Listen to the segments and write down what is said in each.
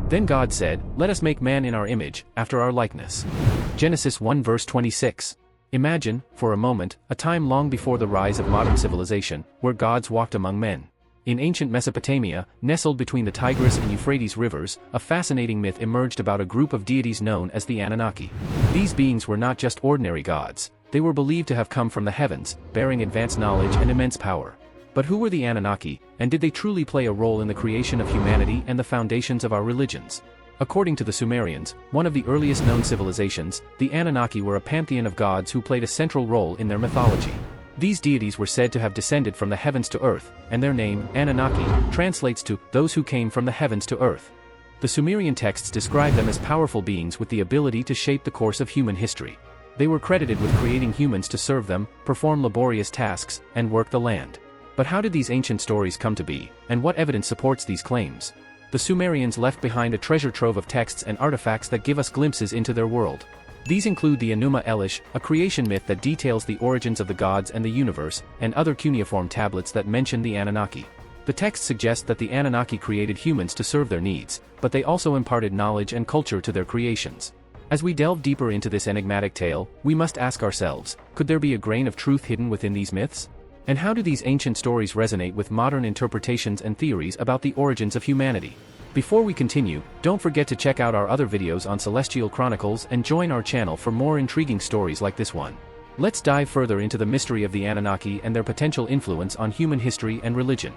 Then God said, "Let us make man in our image, after our likeness." Genesis 1 verse 26. Imagine, for a moment, a time long before the rise of modern civilization, where gods walked among men. In ancient Mesopotamia, nestled between the Tigris and Euphrates rivers, a fascinating myth emerged about a group of deities known as the Anunnaki. These beings were not just ordinary gods, they were believed to have come from the heavens, bearing advanced knowledge and immense power. But who were the Anunnaki, and did they truly play a role in the creation of humanity and the foundations of our religions? According to the Sumerians, one of the earliest known civilizations, the Anunnaki were a pantheon of gods who played a central role in their mythology. These deities were said to have descended from the heavens to earth, and their name, Anunnaki, translates to those who came from the heavens to earth. The Sumerian texts describe them as powerful beings with the ability to shape the course of human history. They were credited with creating humans to serve them, perform laborious tasks, and work the land. But how did these ancient stories come to be, and what evidence supports these claims? The Sumerians left behind a treasure trove of texts and artifacts that give us glimpses into their world. These include the Enuma Elish, a creation myth that details the origins of the gods and the universe, and other cuneiform tablets that mention the Anunnaki. The texts suggest that the Anunnaki created humans to serve their needs, but they also imparted knowledge and culture to their creations. As we delve deeper into this enigmatic tale, we must ask ourselves, could there be a grain of truth hidden within these myths? And how do these ancient stories resonate with modern interpretations and theories about the origins of humanity? Before we continue, don't forget to check out our other videos on celestial chronicles and join our channel for more intriguing stories like this one. Let's dive further into the mystery of the Anunnaki and their potential influence on human history and religion.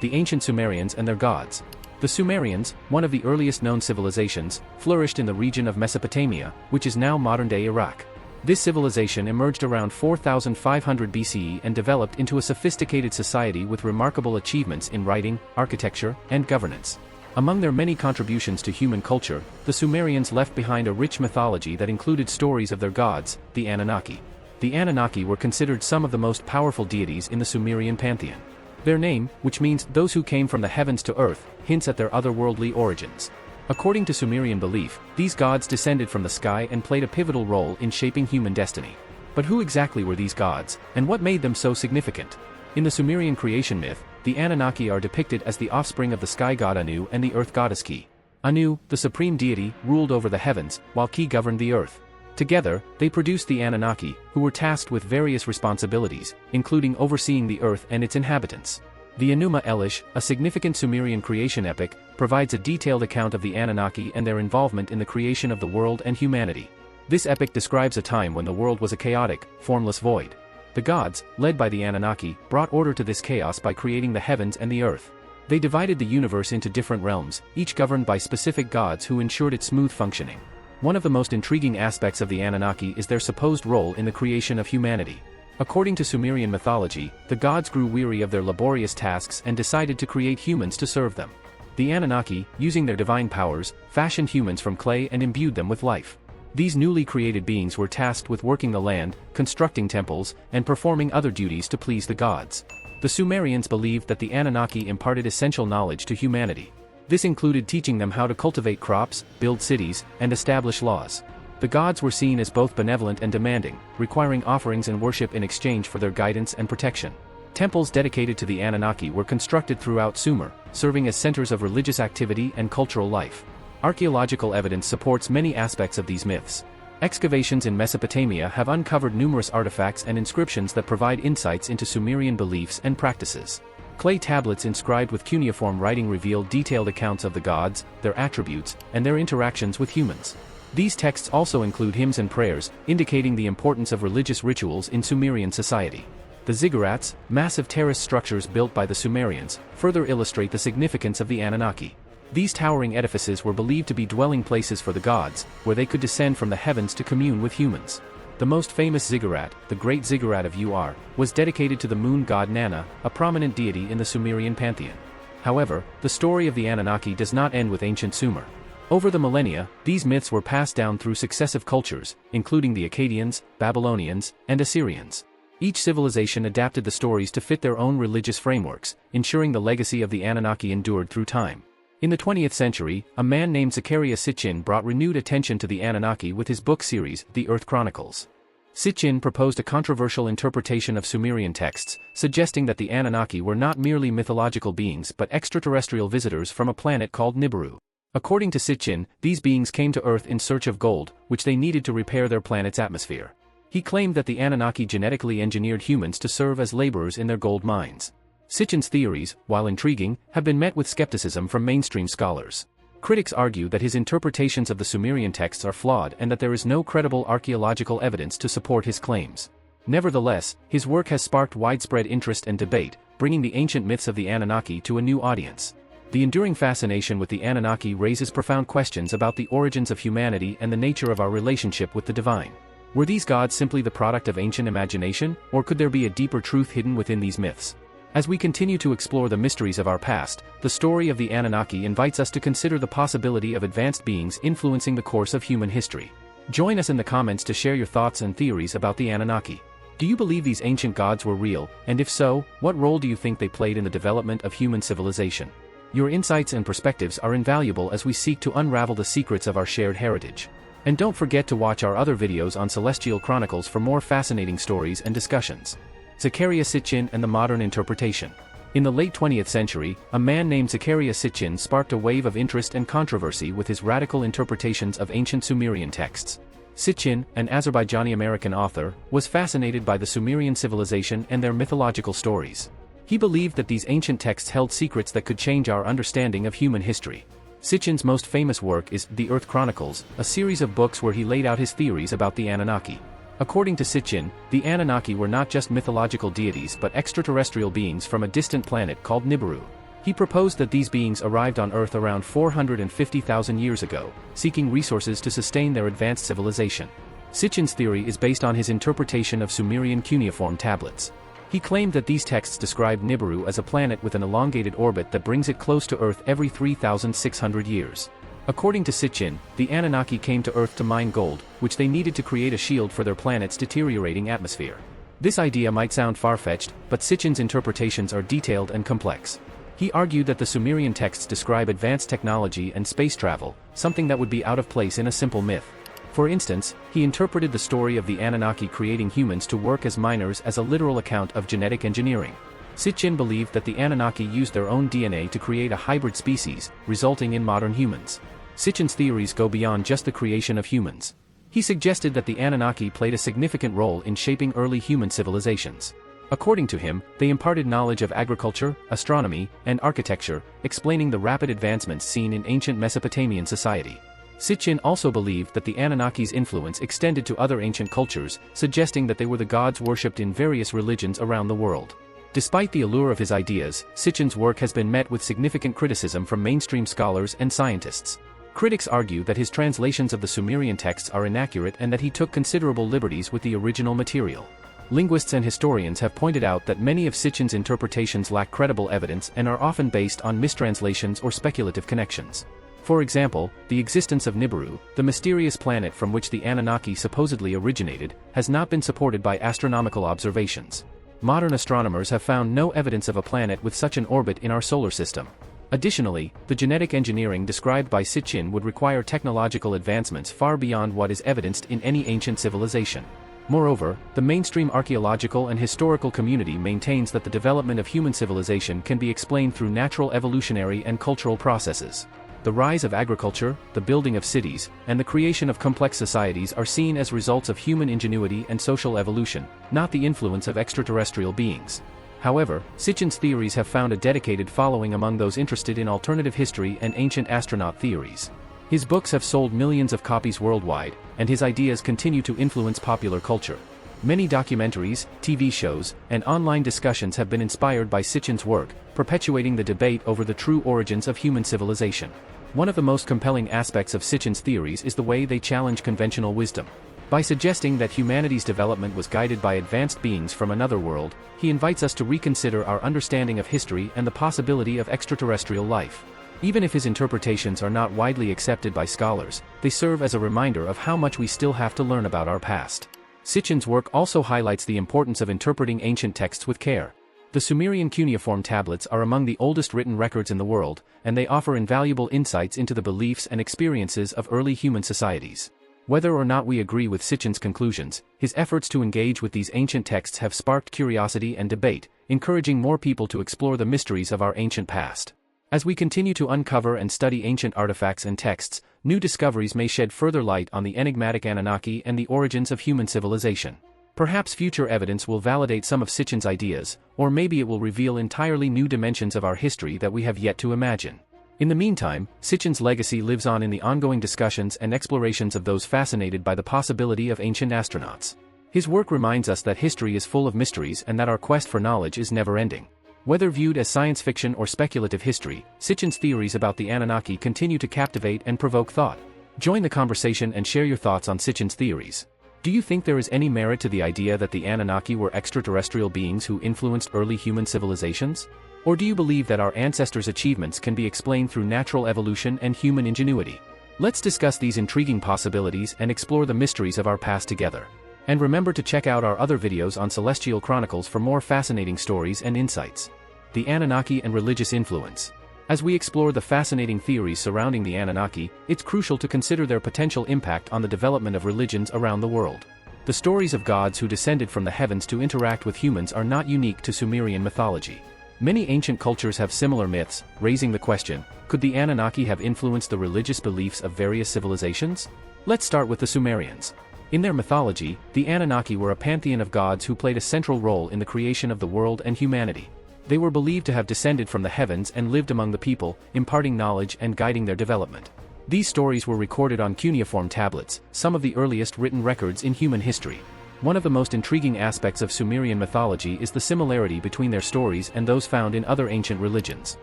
The ancient Sumerians and their gods. The Sumerians, one of the earliest known civilizations, flourished in the region of Mesopotamia, which is now modern-day Iraq. This civilization emerged around 4500 BCE and developed into a sophisticated society with remarkable achievements in writing, architecture, and governance. Among their many contributions to human culture, the Sumerians left behind a rich mythology that included stories of their gods, the Anunnaki. The Anunnaki were considered some of the most powerful deities in the Sumerian pantheon. Their name, which means those who came from the heavens to earth, hints at their otherworldly origins. According to Sumerian belief, these gods descended from the sky and played a pivotal role in shaping human destiny. But who exactly were these gods, and what made them so significant? In the Sumerian creation myth, the Anunnaki are depicted as the offspring of the sky god Anu and the earth goddess Ki. Anu, the supreme deity, ruled over the heavens, while Ki governed the earth. Together, they produced the Anunnaki, who were tasked with various responsibilities, including overseeing the earth and its inhabitants. The Enuma Elish, a significant Sumerian creation epic, provides a detailed account of the Anunnaki and their involvement in the creation of the world and humanity. This epic describes a time when the world was a chaotic, formless void. The gods, led by the Anunnaki, brought order to this chaos by creating the heavens and the earth. They divided the universe into different realms, each governed by specific gods who ensured its smooth functioning. One of the most intriguing aspects of the Anunnaki is their supposed role in the creation of humanity. According to Sumerian mythology, the gods grew weary of their laborious tasks and decided to create humans to serve them. The Anunnaki, using their divine powers, fashioned humans from clay and imbued them with life. These newly created beings were tasked with working the land, constructing temples, and performing other duties to please the gods. The Sumerians believed that the Anunnaki imparted essential knowledge to humanity. This included teaching them how to cultivate crops, build cities, and establish laws. The gods were seen as both benevolent and demanding, requiring offerings and worship in exchange for their guidance and protection. Temples dedicated to the Anunnaki were constructed throughout Sumer, serving as centers of religious activity and cultural life. Archaeological evidence supports many aspects of these myths. Excavations in Mesopotamia have uncovered numerous artifacts and inscriptions that provide insights into Sumerian beliefs and practices. Clay tablets inscribed with cuneiform writing reveal detailed accounts of the gods, their attributes, and their interactions with humans. These texts also include hymns and prayers, indicating the importance of religious rituals in Sumerian society. The ziggurats, massive terrace structures built by the Sumerians, further illustrate the significance of the Anunnaki. These towering edifices were believed to be dwelling places for the gods, where they could descend from the heavens to commune with humans. The most famous ziggurat, the Great Ziggurat of Ur, was dedicated to the moon god Nana, a prominent deity in the Sumerian pantheon. However, the story of the Anunnaki does not end with ancient Sumer. Over the millennia, these myths were passed down through successive cultures, including the Akkadians, Babylonians, and Assyrians. Each civilization adapted the stories to fit their own religious frameworks, ensuring the legacy of the Anunnaki endured through time. In the 20th century, a man named Zecharia Sitchin brought renewed attention to the Anunnaki with his book series, The Earth Chronicles. Sitchin proposed a controversial interpretation of Sumerian texts, suggesting that the Anunnaki were not merely mythological beings but extraterrestrial visitors from a planet called Nibiru. According to Sitchin, these beings came to Earth in search of gold, which they needed to repair their planet's atmosphere. He claimed that the Anunnaki genetically engineered humans to serve as laborers in their gold mines. Sitchin's theories, while intriguing, have been met with skepticism from mainstream scholars. Critics argue that his interpretations of the Sumerian texts are flawed and that there is no credible archaeological evidence to support his claims. Nevertheless, his work has sparked widespread interest and debate, bringing the ancient myths of the Anunnaki to a new audience. The enduring fascination with the Anunnaki raises profound questions about the origins of humanity and the nature of our relationship with the divine. Were these gods simply the product of ancient imagination, or could there be a deeper truth hidden within these myths? As we continue to explore the mysteries of our past, the story of the Anunnaki invites us to consider the possibility of advanced beings influencing the course of human history. Join us in the comments to share your thoughts and theories about the Anunnaki. Do you believe these ancient gods were real, and if so, what role do you think they played in the development of human civilization? Your insights and perspectives are invaluable as we seek to unravel the secrets of our shared heritage. And don't forget to watch our other videos on Celestial Chronicles for more fascinating stories and discussions. Zecharia Sitchin and the modern interpretation. In the late 20th century, a man named Zecharia Sitchin sparked a wave of interest and controversy with his radical interpretations of ancient Sumerian texts. Sitchin, an Azerbaijani-American author, was fascinated by the Sumerian civilization and their mythological stories. He believed that these ancient texts held secrets that could change our understanding of human history. Sitchin's most famous work is The Earth Chronicles, a series of books where he laid out his theories about the Anunnaki. According to Sitchin, the Anunnaki were not just mythological deities but extraterrestrial beings from a distant planet called Nibiru. He proposed that these beings arrived on Earth around 450,000 years ago, seeking resources to sustain their advanced civilization. Sitchin's theory is based on his interpretation of Sumerian cuneiform tablets. He claimed that these texts described Nibiru as a planet with an elongated orbit that brings it close to Earth every 3,600 years. According to Sitchin, the Anunnaki came to Earth to mine gold, which they needed to create a shield for their planet's deteriorating atmosphere. This idea might sound far-fetched, but Sitchin's interpretations are detailed and complex. He argued that the Sumerian texts describe advanced technology and space travel, something that would be out of place in a simple myth. For instance, he interpreted the story of the Anunnaki creating humans to work as miners as a literal account of genetic engineering. Sitchin believed that the Anunnaki used their own DNA to create a hybrid species, resulting in modern humans. Sitchin's theories go beyond just the creation of humans. He suggested that the Anunnaki played a significant role in shaping early human civilizations. According to him, they imparted knowledge of agriculture, astronomy, and architecture, explaining the rapid advancements seen in ancient Mesopotamian society. Sitchin also believed that the Anunnaki's influence extended to other ancient cultures, suggesting that they were the gods worshipped in various religions around the world. Despite the allure of his ideas, Sitchin's work has been met with significant criticism from mainstream scholars and scientists. Critics argue that his translations of the Sumerian texts are inaccurate and that he took considerable liberties with the original material. Linguists and historians have pointed out that many of Sitchin's interpretations lack credible evidence and are often based on mistranslations or speculative connections. For example, the existence of Nibiru, the mysterious planet from which the Anunnaki supposedly originated, has not been supported by astronomical observations. Modern astronomers have found no evidence of a planet with such an orbit in our solar system. Additionally, the genetic engineering described by Sitchin would require technological advancements far beyond what is evidenced in any ancient civilization. Moreover, the mainstream archaeological and historical community maintains that the development of human civilization can be explained through natural evolutionary and cultural processes. The rise of agriculture, the building of cities, and the creation of complex societies are seen as results of human ingenuity and social evolution, not the influence of extraterrestrial beings. However, Sitchin's theories have found a dedicated following among those interested in alternative history and ancient astronaut theories. His books have sold millions of copies worldwide, and his ideas continue to influence popular culture. Many documentaries, TV shows, and online discussions have been inspired by Sitchin's work, perpetuating the debate over the true origins of human civilization. One of the most compelling aspects of Sitchin's theories is the way they challenge conventional wisdom. By suggesting that humanity's development was guided by advanced beings from another world, he invites us to reconsider our understanding of history and the possibility of extraterrestrial life. Even if his interpretations are not widely accepted by scholars, they serve as a reminder of how much we still have to learn about our past. Sitchin's work also highlights the importance of interpreting ancient texts with care. The Sumerian cuneiform tablets are among the oldest written records in the world, and they offer invaluable insights into the beliefs and experiences of early human societies. Whether or not we agree with Sitchin's conclusions, his efforts to engage with these ancient texts have sparked curiosity and debate, encouraging more people to explore the mysteries of our ancient past. As we continue to uncover and study ancient artifacts and texts, new discoveries may shed further light on the enigmatic Anunnaki and the origins of human civilization. Perhaps future evidence will validate some of Sitchin's ideas, or maybe it will reveal entirely new dimensions of our history that we have yet to imagine. In the meantime, Sitchin's legacy lives on in the ongoing discussions and explorations of those fascinated by the possibility of ancient astronauts. His work reminds us that history is full of mysteries and that our quest for knowledge is never-ending. Whether viewed as science fiction or speculative history, Sitchin's theories about the Anunnaki continue to captivate and provoke thought. Join the conversation and share your thoughts on Sitchin's theories. Do you think there is any merit to the idea that the Anunnaki were extraterrestrial beings who influenced early human civilizations? Or do you believe that our ancestors' achievements can be explained through natural evolution and human ingenuity? Let's discuss these intriguing possibilities and explore the mysteries of our past together. And remember to check out our other videos on Celestial Chronicles for more fascinating stories and insights. The Anunnaki and religious influence. As we explore the fascinating theories surrounding the Anunnaki, it's crucial to consider their potential impact on the development of religions around the world. The stories of gods who descended from the heavens to interact with humans are not unique to Sumerian mythology. Many ancient cultures have similar myths, raising the question, could the Anunnaki have influenced the religious beliefs of various civilizations? Let's start with the Sumerians. In their mythology, the Anunnaki were a pantheon of gods who played a central role in the creation of the world and humanity. They were believed to have descended from the heavens and lived among the people, imparting knowledge and guiding their development. These stories were recorded on cuneiform tablets, some of the earliest written records in human history. One of the most intriguing aspects of Sumerian mythology is the similarity between their stories and those found in other ancient religions.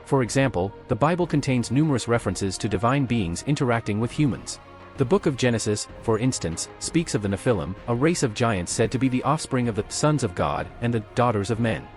For example, the Bible contains numerous references to divine beings interacting with humans. The Book of Genesis, for instance, speaks of the Nephilim, a race of giants said to be the offspring of the sons of God and the daughters of men.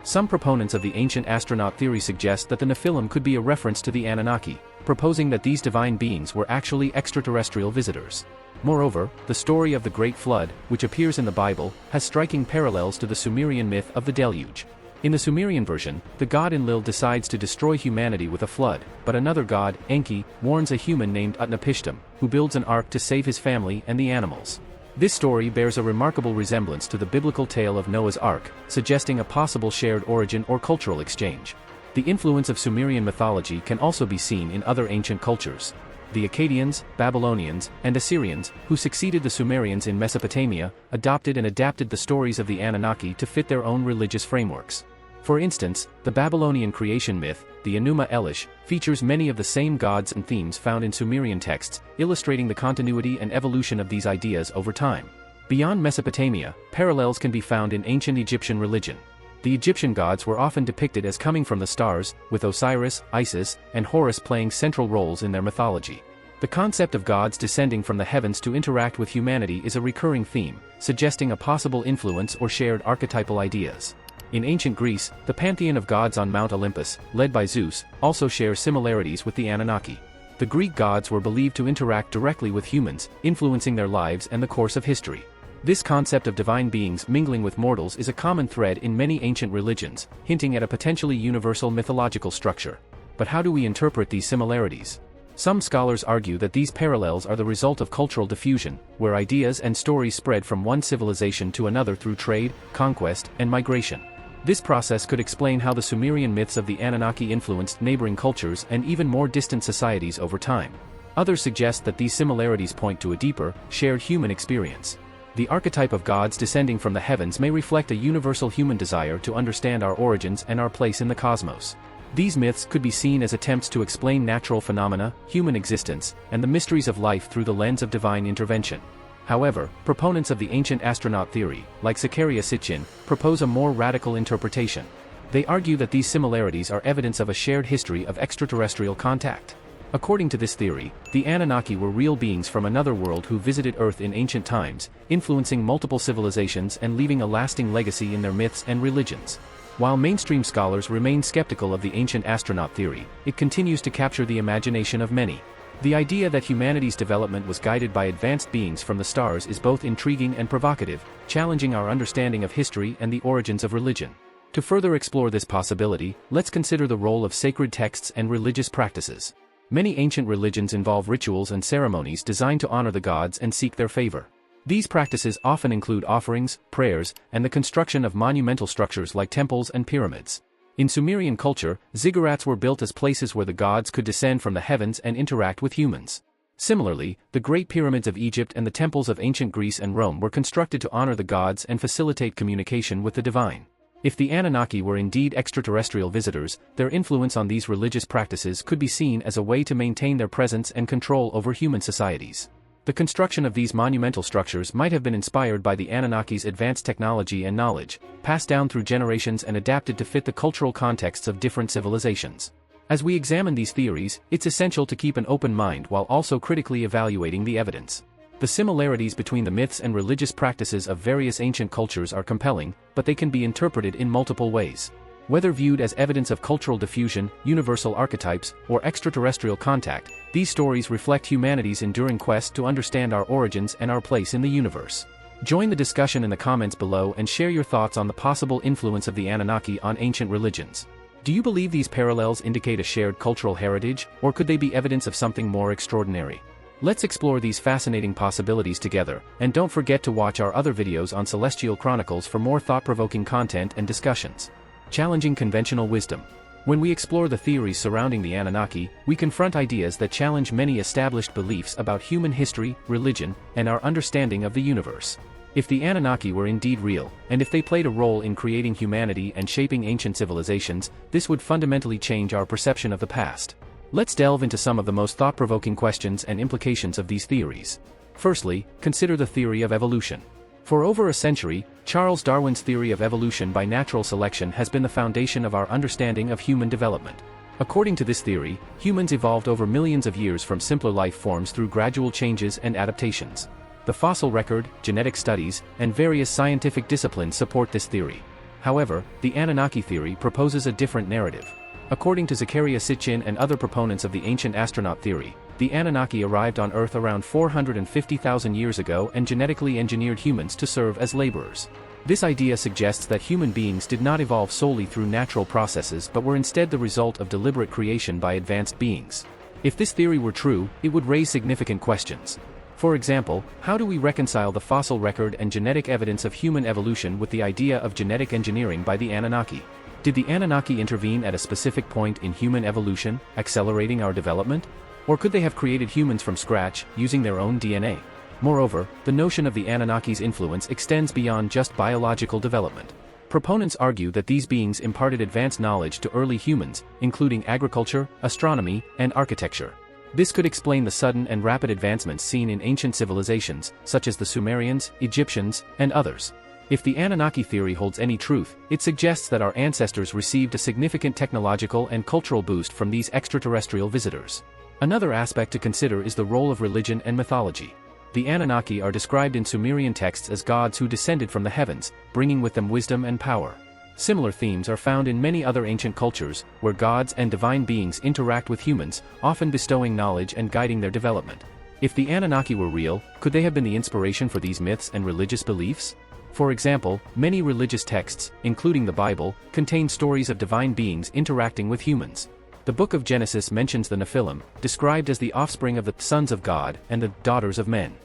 Some proponents of the ancient astronaut theory suggest that the Nephilim could be a reference to the Anunnaki, proposing that these divine beings were actually extraterrestrial visitors. Moreover, the story of the Great Flood, which appears in the Bible, has striking parallels to the Sumerian myth of the deluge. In the Sumerian version, the god Enlil decides to destroy humanity with a flood, but another god, Enki, warns a human named Utnapishtim, who builds an ark to save his family and the animals. This story bears a remarkable resemblance to the biblical tale of Noah's Ark, suggesting a possible shared origin or cultural exchange. The influence of Sumerian mythology can also be seen in other ancient cultures. The Akkadians, Babylonians, and Assyrians, who succeeded the Sumerians in Mesopotamia, adopted and adapted the stories of the Anunnaki to fit their own religious frameworks. For instance, the Babylonian creation myth, the Enuma Elish, features many of the same gods and themes found in Sumerian texts, illustrating the continuity and evolution of these ideas over time. Beyond Mesopotamia, parallels can be found in ancient Egyptian religion. The Egyptian gods were often depicted as coming from the stars, with Osiris, Isis, and Horus playing central roles in their mythology. The concept of gods descending from the heavens to interact with humanity is a recurring theme, suggesting a possible influence or shared archetypal ideas. In ancient Greece, the pantheon of gods on Mount Olympus, led by Zeus, also shares similarities with the Anunnaki. The Greek gods were believed to interact directly with humans, influencing their lives and the course of history. This concept of divine beings mingling with mortals is a common thread in many ancient religions, hinting at a potentially universal mythological structure. But how do we interpret these similarities? Some scholars argue that these parallels are the result of cultural diffusion, where ideas and stories spread from one civilization to another through trade, conquest, and migration. This process could explain how the Sumerian myths of the Anunnaki influenced neighboring cultures and even more distant societies over time. Others suggest that these similarities point to a deeper, shared human experience. The archetype of gods descending from the heavens may reflect a universal human desire to understand our origins and our place in the cosmos. These myths could be seen as attempts to explain natural phenomena, human existence, and the mysteries of life through the lens of divine intervention. However, proponents of the ancient astronaut theory, like Zecharia Sitchin, propose a more radical interpretation. They argue that these similarities are evidence of a shared history of extraterrestrial contact. According to this theory, the Anunnaki were real beings from another world who visited Earth in ancient times, influencing multiple civilizations and leaving a lasting legacy in their myths and religions. While mainstream scholars remain skeptical of the ancient astronaut theory, it continues to capture the imagination of many. The idea that humanity's development was guided by advanced beings from the stars is both intriguing and provocative, challenging our understanding of history and the origins of religion. To further explore this possibility, let's consider the role of sacred texts and religious practices. Many ancient religions involve rituals and ceremonies designed to honor the gods and seek their favor. These practices often include offerings, prayers, and the construction of monumental structures like temples and pyramids. In Sumerian culture, ziggurats were built as places where the gods could descend from the heavens and interact with humans. Similarly, the Great Pyramids of Egypt and the temples of ancient Greece and Rome were constructed to honor the gods and facilitate communication with the divine. If the Anunnaki were indeed extraterrestrial visitors, their influence on these religious practices could be seen as a way to maintain their presence and control over human societies. The construction of these monumental structures might have been inspired by the Anunnaki's advanced technology and knowledge, passed down through generations and adapted to fit the cultural contexts of different civilizations. As we examine these theories, it's essential to keep an open mind while also critically evaluating the evidence. The similarities between the myths and religious practices of various ancient cultures are compelling, but they can be interpreted in multiple ways. Whether viewed as evidence of cultural diffusion, universal archetypes, or extraterrestrial contact, these stories reflect humanity's enduring quest to understand our origins and our place in the universe. Join the discussion in the comments below and share your thoughts on the possible influence of the Anunnaki on ancient religions. Do you believe these parallels indicate a shared cultural heritage, or could they be evidence of something more extraordinary? Let's explore these fascinating possibilities together, and don't forget to watch our other videos on Celestial Chronicles for more thought-provoking content and discussions. Challenging conventional wisdom. When we explore the theories surrounding the Anunnaki, we confront ideas that challenge many established beliefs about human history, religion, and our understanding of the universe. If the Anunnaki were indeed real, and if they played a role in creating humanity and shaping ancient civilizations, this would fundamentally change our perception of the past. Let's delve into some of the most thought-provoking questions and implications of these theories. Firstly, consider the theory of evolution. For over a century, Charles Darwin's theory of evolution by natural selection has been the foundation of our understanding of human development. According to this theory, humans evolved over millions of years from simpler life forms through gradual changes and adaptations. The fossil record, genetic studies, and various scientific disciplines support this theory. However, the Anunnaki theory proposes a different narrative. According to Zecharia Sitchin and other proponents of the ancient astronaut theory, the Anunnaki arrived on Earth around 450,000 years ago and genetically engineered humans to serve as laborers. This idea suggests that human beings did not evolve solely through natural processes but were instead the result of deliberate creation by advanced beings. If this theory were true, it would raise significant questions. For example, how do we reconcile the fossil record and genetic evidence of human evolution with the idea of genetic engineering by the Anunnaki? Did the Anunnaki intervene at a specific point in human evolution, accelerating our development? Or could they have created humans from scratch, using their own DNA? Moreover, the notion of the Anunnaki's influence extends beyond just biological development. Proponents argue that these beings imparted advanced knowledge to early humans, including agriculture, astronomy, and architecture. This could explain the sudden and rapid advancements seen in ancient civilizations, such as the Sumerians, Egyptians, and others. If the Anunnaki theory holds any truth, it suggests that our ancestors received a significant technological and cultural boost from these extraterrestrial visitors. Another aspect to consider is the role of religion and mythology. The Anunnaki are described in Sumerian texts as gods who descended from the heavens, bringing with them wisdom and power. Similar themes are found in many other ancient cultures, where gods and divine beings interact with humans, often bestowing knowledge and guiding their development. If the Anunnaki were real, could they have been the inspiration for these myths and religious beliefs? For example, many religious texts, including the Bible, contain stories of divine beings interacting with humans. The book of Genesis mentions the Nephilim, described as the offspring of the sons of God and the daughters of men.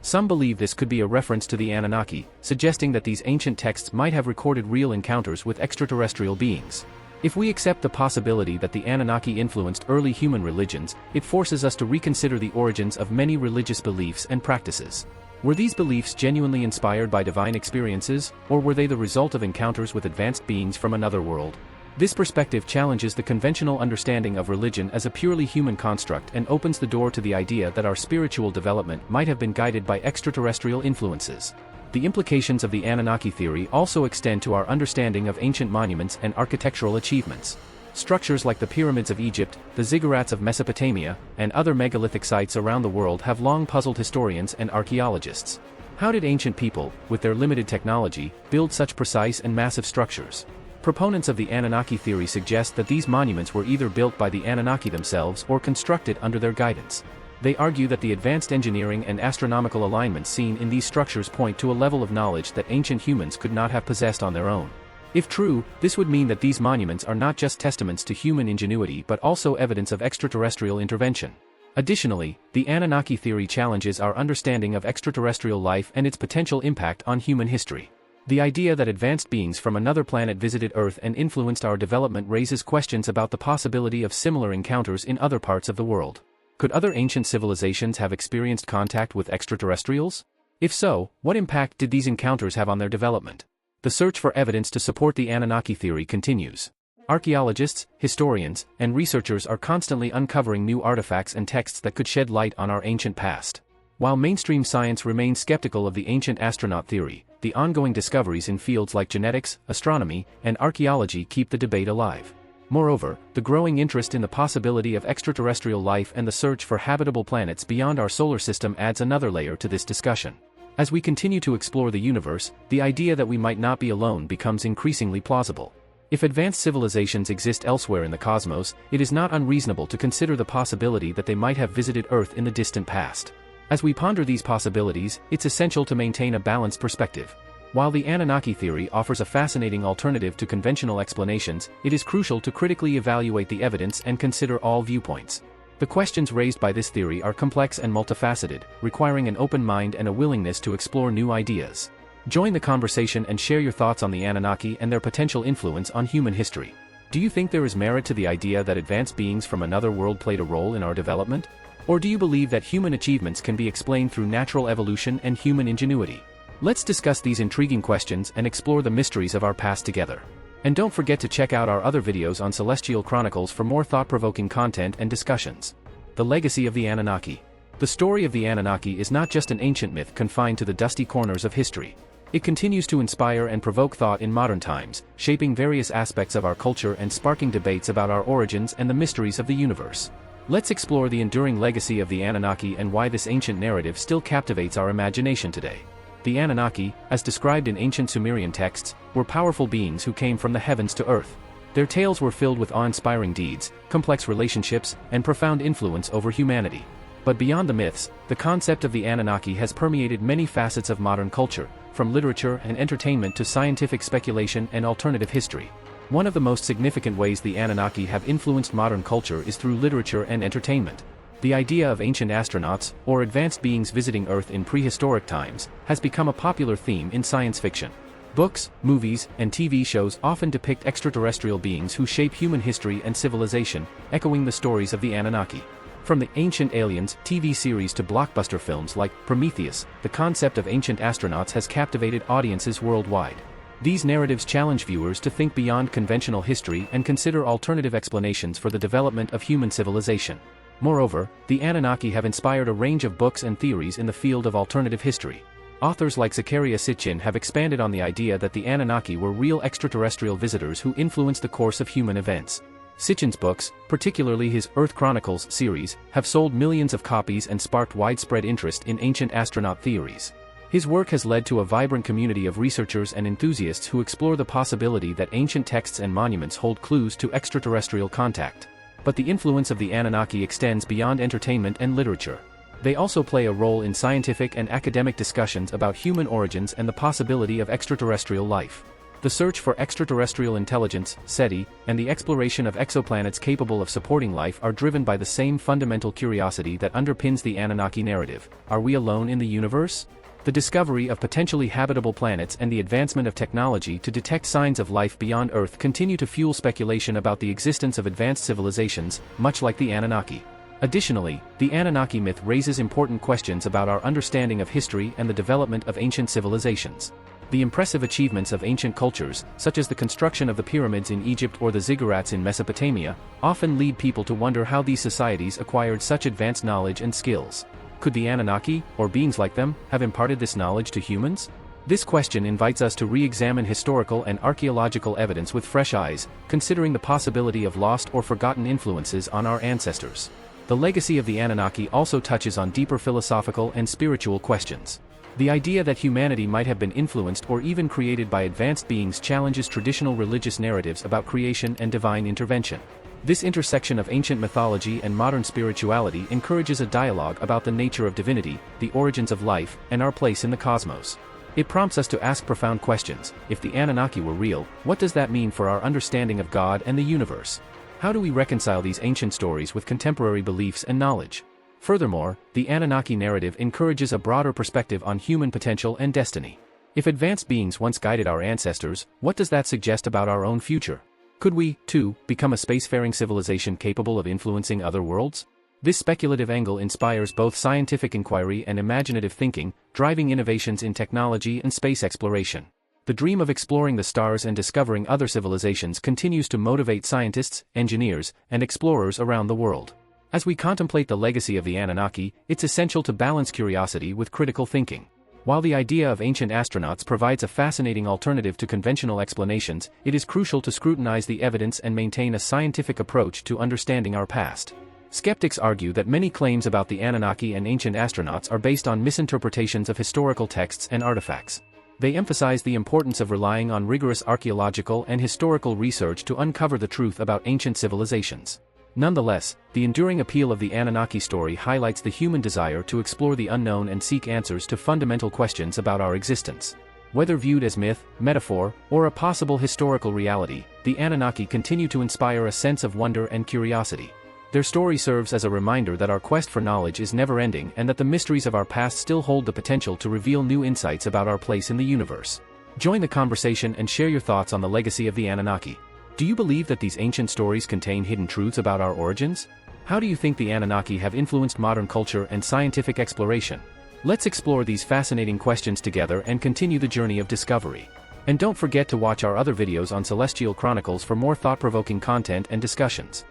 Some believe this could be a reference to the Anunnaki, suggesting that these ancient texts might have recorded real encounters with extraterrestrial beings. If we accept the possibility that the Anunnaki influenced early human religions, it forces us to reconsider the origins of many religious beliefs and practices. Were these beliefs genuinely inspired by divine experiences, or were they the result of encounters with advanced beings from another world? This perspective challenges the conventional understanding of religion as a purely human construct and opens the door to the idea that our spiritual development might have been guided by extraterrestrial influences. The implications of the Anunnaki theory also extend to our understanding of ancient monuments and architectural achievements. Structures like the pyramids of Egypt, the ziggurats of Mesopotamia, and other megalithic sites around the world have long puzzled historians and archaeologists. How did ancient people, with their limited technology, build such precise and massive structures? Proponents of the Anunnaki theory suggest that these monuments were either built by the Anunnaki themselves or constructed under their guidance. They argue that the advanced engineering and astronomical alignments seen in these structures point to a level of knowledge that ancient humans could not have possessed on their own. If true, this would mean that these monuments are not just testaments to human ingenuity but also evidence of extraterrestrial intervention. Additionally, the Anunnaki theory challenges our understanding of extraterrestrial life and its potential impact on human history. The idea that advanced beings from another planet visited Earth and influenced our development raises questions about the possibility of similar encounters in other parts of the world. Could other ancient civilizations have experienced contact with extraterrestrials? If so, what impact did these encounters have on their development? The search for evidence to support the Anunnaki theory continues. Archaeologists, historians, and researchers are constantly uncovering new artifacts and texts that could shed light on our ancient past. While mainstream science remains skeptical of the ancient astronaut theory, the ongoing discoveries in fields like genetics, astronomy, and archaeology keep the debate alive. Moreover, the growing interest in the possibility of extraterrestrial life and the search for habitable planets beyond our solar system adds another layer to this discussion. As we continue to explore the universe, the idea that we might not be alone becomes increasingly plausible. If advanced civilizations exist elsewhere in the cosmos, it is not unreasonable to consider the possibility that they might have visited Earth in the distant past. As we ponder these possibilities, it's essential to maintain a balanced perspective. While the Anunnaki theory offers a fascinating alternative to conventional explanations, it is crucial to critically evaluate the evidence and consider all viewpoints. The questions raised by this theory are complex and multifaceted, requiring an open mind and a willingness to explore new ideas. Join the conversation and share your thoughts on the Anunnaki and their potential influence on human history. Do you think there is merit to the idea that advanced beings from another world played a role in our development? Or do you believe that human achievements can be explained through natural evolution and human ingenuity? Let's discuss these intriguing questions and explore the mysteries of our past together. And don't forget to check out our other videos on Celestial Chronicles for more thought-provoking content and discussions. The legacy of the Anunnaki. The story of the Anunnaki is not just an ancient myth confined to the dusty corners of history. It continues to inspire and provoke thought in modern times, shaping various aspects of our culture and sparking debates about our origins and the mysteries of the universe. Let's explore the enduring legacy of the Anunnaki and why this ancient narrative still captivates our imagination today. The Anunnaki, as described in ancient Sumerian texts, were powerful beings who came from the heavens to earth. Their tales were filled with awe-inspiring deeds, complex relationships, and profound influence over humanity. But beyond the myths, the concept of the Anunnaki has permeated many facets of modern culture, from literature and entertainment to scientific speculation and alternative history. One of the most significant ways the Anunnaki have influenced modern culture is through literature and entertainment. The idea of ancient astronauts, or advanced beings visiting Earth in prehistoric times, has become a popular theme in science fiction. Books, movies, and TV shows often depict extraterrestrial beings who shape human history and civilization, echoing the stories of the Anunnaki. From the Ancient Aliens TV series to blockbuster films like Prometheus, the concept of ancient astronauts has captivated audiences worldwide. These narratives challenge viewers to think beyond conventional history and consider alternative explanations for the development of human civilization. Moreover, the Anunnaki have inspired a range of books and theories in the field of alternative history. Authors like Zecharia Sitchin have expanded on the idea that the Anunnaki were real extraterrestrial visitors who influenced the course of human events. Sitchin's books, particularly his Earth Chronicles series, have sold millions of copies and sparked widespread interest in ancient astronaut theories. His work has led to a vibrant community of researchers and enthusiasts who explore the possibility that ancient texts and monuments hold clues to extraterrestrial contact. But the influence of the Anunnaki extends beyond entertainment and literature. They also play a role in scientific and academic discussions about human origins and the possibility of extraterrestrial life. The search for extraterrestrial intelligence, SETI, and the exploration of exoplanets capable of supporting life are driven by the same fundamental curiosity that underpins the Anunnaki narrative. Are we alone in the universe? The discovery of potentially habitable planets and the advancement of technology to detect signs of life beyond Earth continue to fuel speculation about the existence of advanced civilizations, much like the Anunnaki. Additionally, the Anunnaki myth raises important questions about our understanding of history and the development of ancient civilizations. The impressive achievements of ancient cultures, such as the construction of the pyramids in Egypt or the ziggurats in Mesopotamia, often lead people to wonder how these societies acquired such advanced knowledge and skills. Could the Anunnaki, or beings like them, have imparted this knowledge to humans? This question invites us to re-examine historical and archaeological evidence with fresh eyes, considering the possibility of lost or forgotten influences on our ancestors. The legacy of the Anunnaki also touches on deeper philosophical and spiritual questions. The idea that humanity might have been influenced or even created by advanced beings challenges traditional religious narratives about creation and divine intervention. This intersection of ancient mythology and modern spirituality encourages a dialogue about the nature of divinity, the origins of life, and our place in the cosmos. It prompts us to ask profound questions. If the Anunnaki were real, what does that mean for our understanding of God and the universe? How do we reconcile these ancient stories with contemporary beliefs and knowledge? Furthermore, the Anunnaki narrative encourages a broader perspective on human potential and destiny. If advanced beings once guided our ancestors, what does that suggest about our own future? Could we, too, become a spacefaring civilization capable of influencing other worlds? This speculative angle inspires both scientific inquiry and imaginative thinking, driving innovations in technology and space exploration. The dream of exploring the stars and discovering other civilizations continues to motivate scientists, engineers, and explorers around the world. As we contemplate the legacy of the Anunnaki, it's essential to balance curiosity with critical thinking. While the idea of ancient astronauts provides a fascinating alternative to conventional explanations, it is crucial to scrutinize the evidence and maintain a scientific approach to understanding our past. Skeptics argue that many claims about the Anunnaki and ancient astronauts are based on misinterpretations of historical texts and artifacts. They emphasize the importance of relying on rigorous archaeological and historical research to uncover the truth about ancient civilizations. Nonetheless, the enduring appeal of the Anunnaki story highlights the human desire to explore the unknown and seek answers to fundamental questions about our existence. Whether viewed as myth, metaphor, or a possible historical reality, the Anunnaki continue to inspire a sense of wonder and curiosity. Their story serves as a reminder that our quest for knowledge is never-ending and that the mysteries of our past still hold the potential to reveal new insights about our place in the universe. Join the conversation and share your thoughts on the legacy of the Anunnaki. Do you believe that these ancient stories contain hidden truths about our origins? How do you think the Anunnaki have influenced modern culture and scientific exploration? Let's explore these fascinating questions together and continue the journey of discovery. And don't forget to watch our other videos on Celestial Chronicles for more thought-provoking content and discussions.